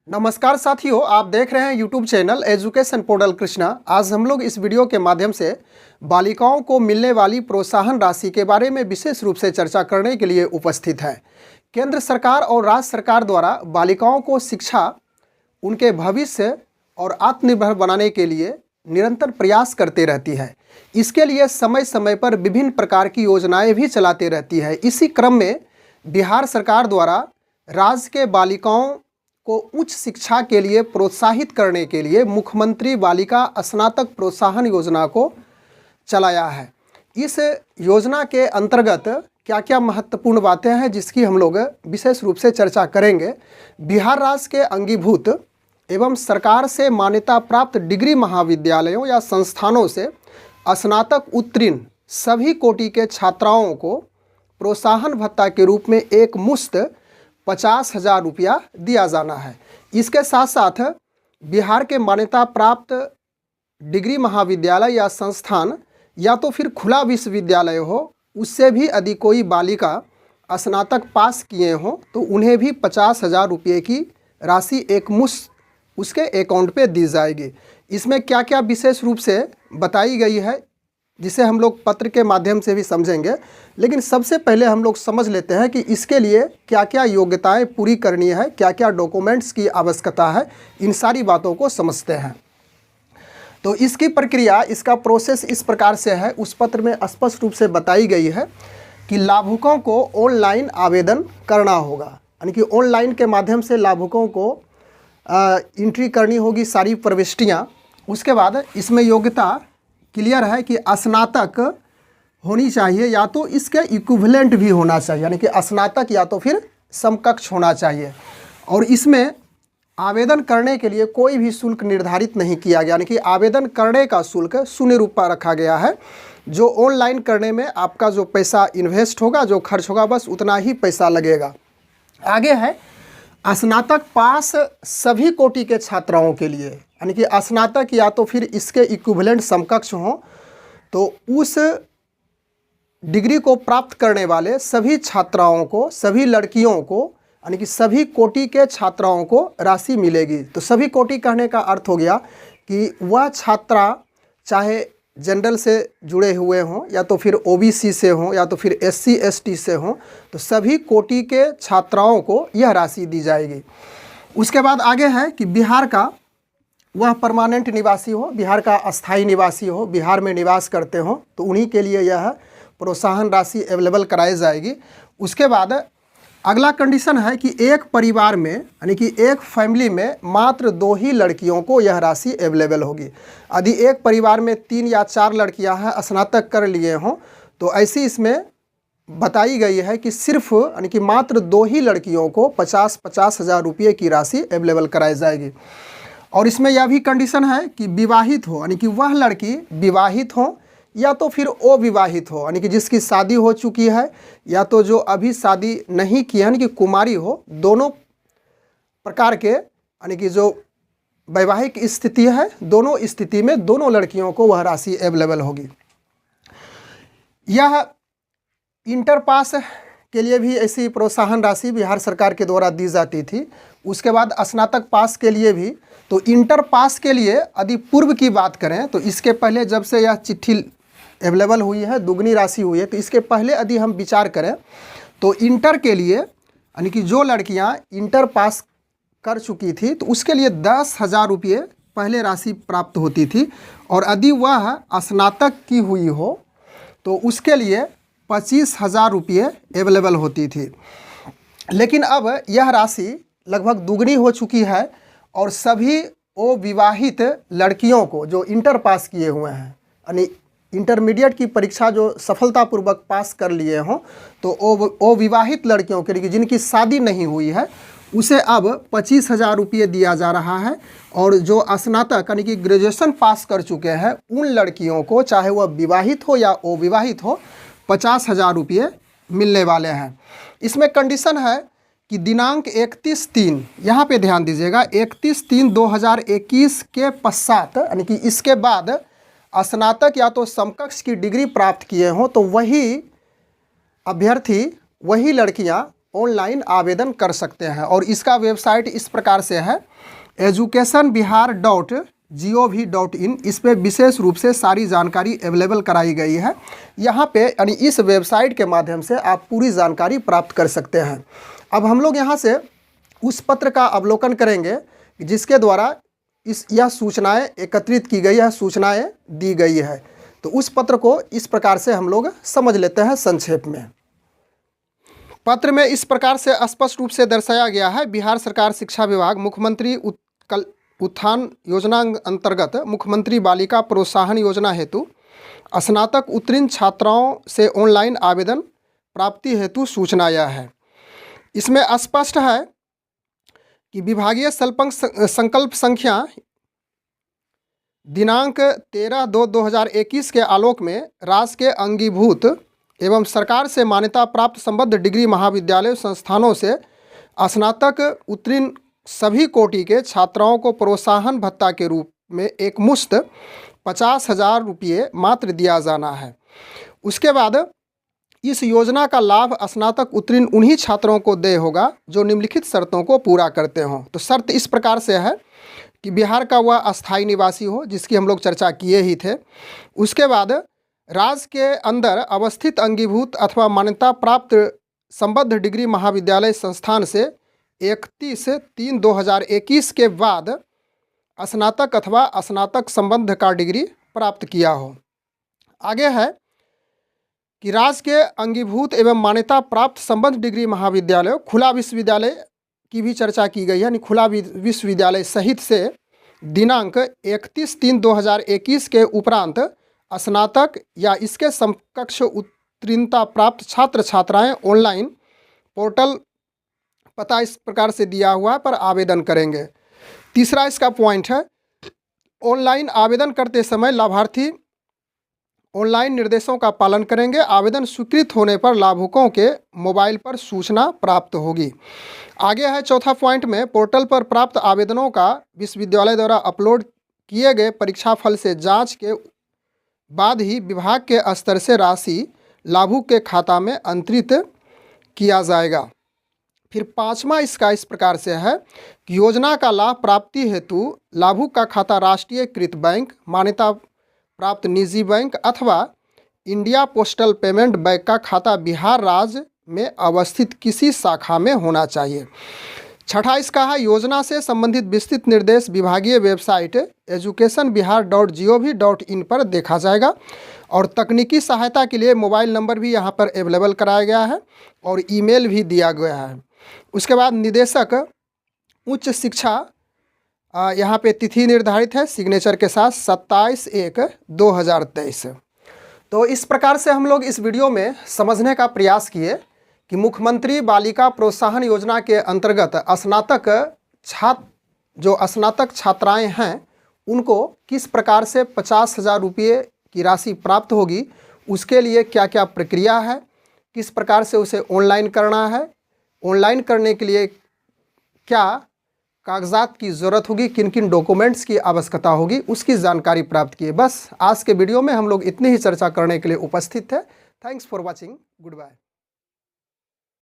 नमस्कार साथियों, आप देख रहे हैं YouTube channel education portal Krishna. आज हम लोग इस वीडियो के माध्यम से बालिकाओं को मिलने वाली प्रोत्साहन राशि के बारे में विशेष रूप से चर्चा करने के लिए उपस्थित हैं। केंद्र सरकार और राज्य सरकार द्वारा बालिकाओं को शिक्षा, उनके भविष्य और आत्मनिर्भर बनाने के लिए निरंतर प्रयास करते रहती है। इसके लिए समय समय पर विभिन्न प्रकार की योजनाएँ भी चलाते रहती है। इसी क्रम में बिहार सरकार द्वारा राज्य के बालिकाओं को उच्च शिक्षा के लिए प्रोत्साहित करने के लिए मुख्यमंत्री बालिका स्नातक प्रोत्साहन योजना को चलाया है। इस योजना के अंतर्गत क्या क्या महत्वपूर्ण बातें हैं जिसकी हम लोग विशेष रूप से चर्चा करेंगे। बिहार राज्य के अंगीभूत एवं सरकार से मान्यता प्राप्त डिग्री महाविद्यालयों या संस्थानों से स्नातक उत्तीर्ण सभी कोटि के छात्राओं को प्रोत्साहन भत्ता के रूप में एक मुश्त 50,000 रुपया दिया जाना है। इसके साथ साथ बिहार के मान्यता प्राप्त डिग्री महाविद्यालय या संस्थान या तो फिर खुला विश्वविद्यालय हो, उससे भी यदि कोई बालिका स्नातक पास किए हों तो उन्हें भी 50,000 रुपये की राशि एक मुश्त उसके अकाउंट पे दी जाएगी। इसमें क्या क्या विशेष रूप से बताई गई है जिसे हम लोग पत्र के माध्यम से भी समझेंगे, लेकिन सबसे पहले हम लोग समझ लेते हैं कि इसके लिए क्या क्या योग्यताएं पूरी करनी है, क्या क्या डॉक्यूमेंट्स की आवश्यकता है। इन सारी बातों को समझते हैं। तो इसकी प्रक्रिया, इसका प्रोसेस इस प्रकार से है। उस पत्र में स्पष्ट रूप से बताई गई है कि लाभुकों को ऑनलाइन आवेदन करना होगा, यानी कि ऑनलाइन के माध्यम से लाभुकों को एंट्री करनी होगी सारी प्रविष्टियाँ। उसके बाद इसमें योग्यता क्लियर है कि स्नातक होनी चाहिए या तो इसके इक्विवेलेंट भी होना चाहिए, यानी कि स्नातक या तो फिर समकक्ष होना चाहिए। और इसमें आवेदन करने के लिए कोई भी शुल्क निर्धारित नहीं किया गया, यानी कि आवेदन करने का शुल्क ₹0 रखा गया है। जो ऑनलाइन करने में आपका जो पैसा इन्वेस्ट होगा, जो खर्च होगा, बस उतना ही पैसा लगेगा। आगे है स्नातक पास सभी कोटि के छात्राओं के लिए, यानी कि स्नातक या तो फिर इसके इक्विवेलेंट समकक्ष हों, तो उस डिग्री को प्राप्त करने वाले सभी छात्राओं को, सभी लड़कियों को, यानी कि सभी कोटि के छात्राओं को राशि मिलेगी। तो सभी कोटि कहने का अर्थ हो गया कि वह छात्रा चाहे जनरल से जुड़े हुए हों या तो फिर ओबीसी से हों या तो फिर SC ST से हों, तो सभी कोटि के छात्राओं को यह राशि दी जाएगी। उसके बाद आगे है कि बिहार का वह परमानेंट निवासी हो, बिहार का अस्थाई निवासी हो, बिहार में निवास करते हो, तो उन्हीं के लिए यह प्रोत्साहन राशि अवेलेबल कराई जाएगी। उसके बाद अगला कंडीशन है कि एक परिवार में, यानी कि एक फैमिली में मात्र 2 ही लड़कियों को यह राशि अवेलेबल होगी। यदि एक परिवार में 3 या 4 लड़कियां हैं, स्नातक कर लिए हों, तो ऐसी इसमें बताई गई है कि सिर्फ, यानी कि मात्र 2 ही लड़कियों को 50,000 रुपये की राशि अवेलेबल कराई जाएगी। और इसमें यह भी कंडीशन है कि विवाहित हो, यानी कि वह लड़की विवाहित हो या तो फिर अविवाहित हो, यानी कि जिसकी शादी हो चुकी है या तो जो अभी शादी नहीं की है, यानी कि कुमारी हो। दोनों प्रकार के, यानी कि जो वैवाहिक स्थिति है, दोनों स्थिति में दोनों लड़कियों को वह राशि अवेलेबल होगी। यह इंटर पास के लिए भी ऐसी प्रोत्साहन राशि बिहार सरकार के द्वारा दी जाती थी। उसके बाद स्नातक पास के लिए भी। तो इंटर पास के लिए यदि पूर्व की बात करें तो इसके पहले जब से यह चिट्ठी अवेलेबल हुई है, दुगनी राशि हुई है, तो इसके पहले यदि हम विचार करें तो इंटर के लिए, यानी कि जो लड़कियां इंटर पास कर चुकी थी, तो उसके लिए 10,000 रुपये पहले राशि प्राप्त होती थी। और यदि वह स्नातक की हुई हो तो उसके लिए 25,000 रुपये अवेलेबल होती थी। लेकिन अब यह राशि लगभग दुगनी हो चुकी है और सभी अविवाहित लड़कियों को जो इंटर पास किए हुए हैं, यानी इंटरमीडिएट की परीक्षा जो सफलतापूर्वक पास कर लिए हों, तो अविवाहित लड़कियों के लिए जिनकी शादी नहीं हुई है, उसे अब 25,000 रुपये दिया जा रहा है। और जो स्नातक यानी कि ग्रेजुएशन पास कर चुके हैं, उन लड़कियों को चाहे वह विवाहित हो या अविवाहित हो, 50,000 रुपये मिलने वाले हैं। इसमें कंडीशन है कि दिनांक 31/3, यहाँ पे ध्यान दीजिएगा, 31/3/2021 के पश्चात, यानी कि इसके बाद स्नातक या तो समकक्ष की डिग्री प्राप्त किए हों, तो वही अभ्यर्थी, वही लड़कियाँ ऑनलाइन आवेदन कर सकते हैं। और इसका वेबसाइट इस प्रकार से है educationbihar.gov.in। इस पर विशेष रूप से सारी जानकारी अवेलेबल कराई गई है। यहाँ पे यानी इस वेबसाइट के माध्यम से आप पूरी जानकारी प्राप्त कर सकते हैं। अब हम लोग यहाँ से उस पत्र का अवलोकन करेंगे जिसके द्वारा यह सूचनाएं एकत्रित की गई है, सूचनाएं दी गई है। तो उस पत्र को इस प्रकार से हम लोग समझ लेते हैं संक्षेप में। पत्र में इस प्रकार से स्पष्ट रूप से दर्शाया गया है, बिहार सरकार शिक्षा विभाग मुख्यमंत्री उत्थान योजना अंतर्गत मुख्यमंत्री बालिका प्रोत्साहन योजना हेतु स्नातक उत्तीर्ण छात्राओं से ऑनलाइन आवेदन प्राप्ति हेतु सूचना यह है। इसमें स्पष्ट है कि विभागीय संकल्प संख्या दिनांक 13/2/2021 के आलोक में राज्य के अंगीभूत एवं सरकार से मान्यता प्राप्त संबद्ध डिग्री महाविद्यालय संस्थानों से स्नातक उत्तीर्ण सभी कोटि के छात्राओं को प्रोत्साहन भत्ता के रूप में एक मुश्त 50,000 रुपये मात्र दिया जाना है। उसके बाद इस योजना का लाभ स्नातक उत्तीर्ण उन्हीं छात्रों को देय होगा जो निम्नलिखित शर्तों को पूरा करते हों। तो शर्त इस प्रकार से है कि बिहार का वह अस्थायी निवासी हो, जिसकी हम लोग चर्चा किए ही थे। उसके बाद राज्य के अंदर अवस्थित अंगीभूत अथवा मान्यता प्राप्त संबद्ध डिग्री महाविद्यालय संस्थान से 31/3/2021 के बाद स्नातक अथवा स्नातक संबंध का डिग्री प्राप्त किया हो। आगे है कि राज्य के अंगीभूत एवं मान्यता प्राप्त संबद्ध डिग्री महाविद्यालय खुला विश्वविद्यालय की भी चर्चा की गई है, यानी खुला विश्वविद्यालय सहित से दिनांक 31/3/2021 के उपरांत स्नातक या इसके समकक्ष उत्तीर्णता प्राप्त छात्र छात्राएं ऑनलाइन पोर्टल पता इस प्रकार से दिया हुआ है पर आवेदन करेंगे। तीसरा इसका पॉइंट है, ऑनलाइन आवेदन करते समय लाभार्थी ऑनलाइन निर्देशों का पालन करेंगे। आवेदन स्वीकृत होने पर लाभुकों के मोबाइल पर सूचना प्राप्त होगी। आगे है चौथा पॉइंट में, पोर्टल पर प्राप्त आवेदनों का विश्वविद्यालय द्वारा अपलोड किए गए परीक्षाफल से जांच के बाद ही विभाग के स्तर से राशि लाभुक के खाता में अंतरित किया जाएगा। फिर पाँचवा इसका इस प्रकार से है कि योजना का लाभ प्राप्ति हेतु लाभुक का खाता राष्ट्रीयकृत बैंक, मान्यता प्राप्त निजी बैंक अथवा इंडिया पोस्टल पेमेंट बैंक का खाता बिहार राज्य में अवस्थित किसी शाखा में होना चाहिए। छठा इसका है, योजना से संबंधित विस्तृत निर्देश विभागीय वेबसाइट educationbihar.gov.in पर देखा जाएगा। और तकनीकी सहायता के लिए मोबाइल नंबर भी यहाँ पर अवेलेबल कराया गया है और ईमेल भी दिया गया है। उसके बाद निदेशक उच्च शिक्षा यहाँ पे तिथि निर्धारित है सिग्नेचर के साथ 27/1/2023। तो इस प्रकार से हम लोग इस वीडियो में समझने का प्रयास किए कि मुख्यमंत्री बालिका प्रोत्साहन योजना के अंतर्गत स्नातक छात्राएं हैं उनको किस प्रकार से 50,000 रुपये की राशि प्राप्त होगी, उसके लिए क्या क्या प्रक्रिया है, किस प्रकार से उसे ऑनलाइन करना है, ऑनलाइन करने के लिए क्या कागजात की ज़रूरत होगी, किन किन डॉक्यूमेंट्स की आवश्यकता होगी, उसकी जानकारी प्राप्त किए। बस आज के वीडियो में हम लोग इतनी ही चर्चा करने के लिए उपस्थित थे। Thanks for watching, good bye.